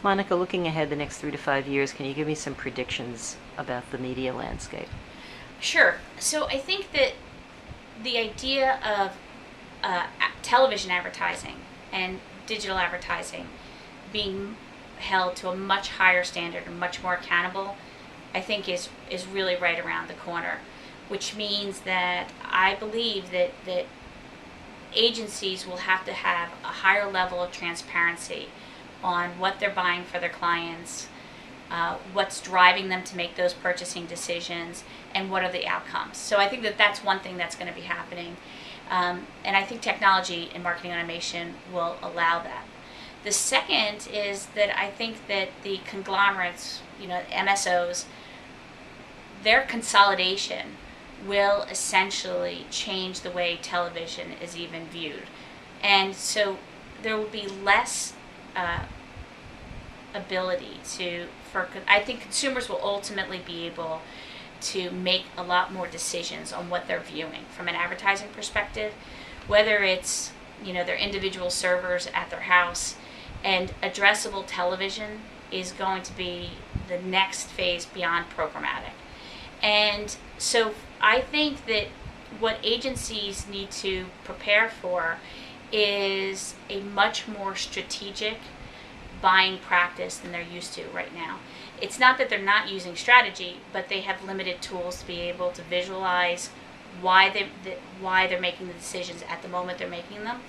Monica, looking ahead the next 3 to 5 years, can you give me some predictions about the media landscape? Sure. So I think that the idea of television advertising and digital advertising being held to a much higher standard and much more accountable, I think is really right around the corner, which means that I believe that agencies will have to have a higher level of transparency on what they're buying for their clients, what's driving them to make those purchasing decisions, and what are the outcomes. So I think that that's one thing that's going to be happening. And I think technology and marketing automation will allow that. The second is that I think that the conglomerates, MSOs, their consolidation will essentially change the way television is even viewed. And so there will be less ability I think consumers will ultimately be able to make a lot more decisions on what they're viewing from an advertising perspective, whether it's their individual servers at their house. And addressable television is going to be the next phase beyond programmatic. And so I think that what agencies need to prepare for is a much more strategic buying practice than they're used to right now. It's not that they're not using strategy, but they have limited tools to be able to visualize why they're making the decisions at the moment they're making them.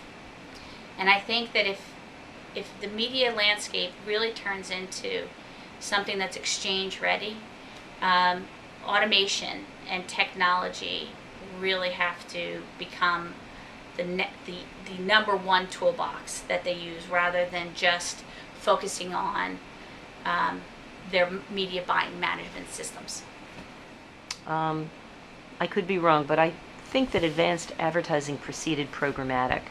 And I think that if the media landscape really turns into something that's exchange ready, automation and technology really have to become the number one toolbox that they use, rather than just focusing on their media buying management systems. I could be wrong, but I think that advanced advertising preceded programmatic,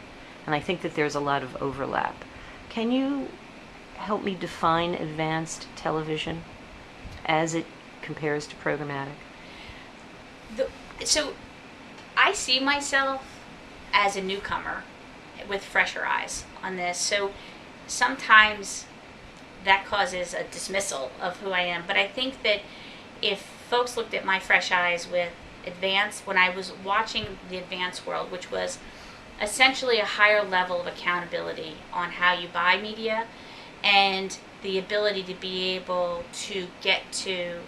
and I think that there's a lot of overlap. Can you help me define advanced television as it compares to programmatic? So I see myself as a newcomer with fresher eyes on this. So sometimes that causes a dismissal of who I am. But I think that if folks looked at my fresh eyes with advanced, when I was watching the advanced world, which was essentially a higher level of accountability on how you buy media and the ability to be able to get to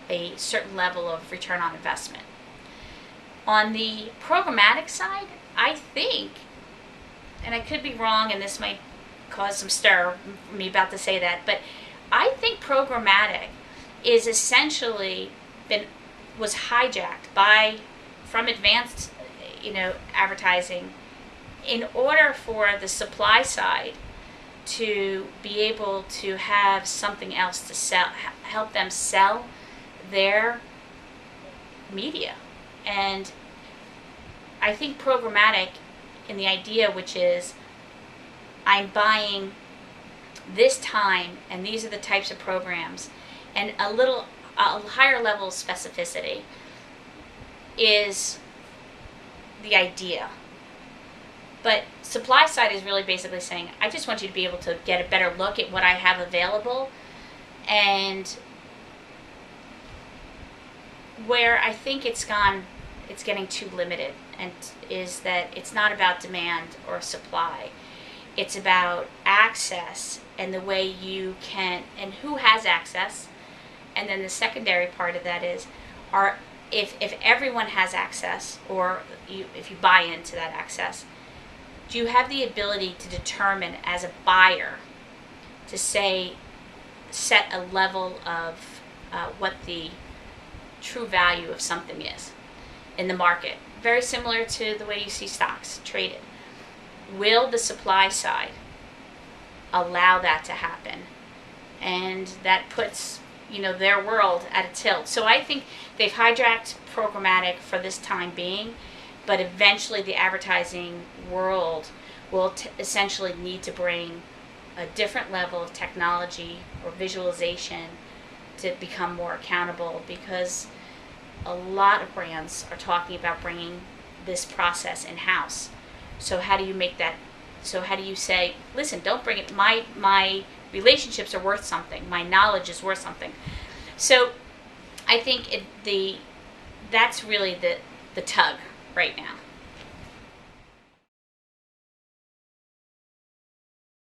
a certain level of return on investment. On the programmatic side, I think, and I could be wrong, and this might cause some stir, me about to say that, but I think programmatic is essentially was hijacked from advanced advertising in order for the supply side to be able to have something else to sell, help them sell their media. And I think programmatic in the idea, which is I'm buying this time and these are the types of programs, and a higher level of specificity is the idea. But supply side is really basically saying, I just want you to be able to get a better look at what I have available. And where I think it's getting too limited, and is that it's not about demand or supply. It's about access and the way you can, and who has access. And then the secondary part of that is, if everyone has access, or if you buy into that access, do you have the ability to determine as a buyer to set a level of what the true value of something is in the market? Very similar to the way you see stocks traded. Will the supply side allow that to happen? And that puts their world at a tilt. So I think they've hijacked programmatic for this time being, but eventually the advertising world will essentially need to bring a different level of technology or visualization to become more accountable, because a lot of brands are talking about bringing this process in-house. So how do you make that? So how do you say, listen, don't bring it, my relationships are worth something. My knowledge is worth something. So I think that's really the tug right now.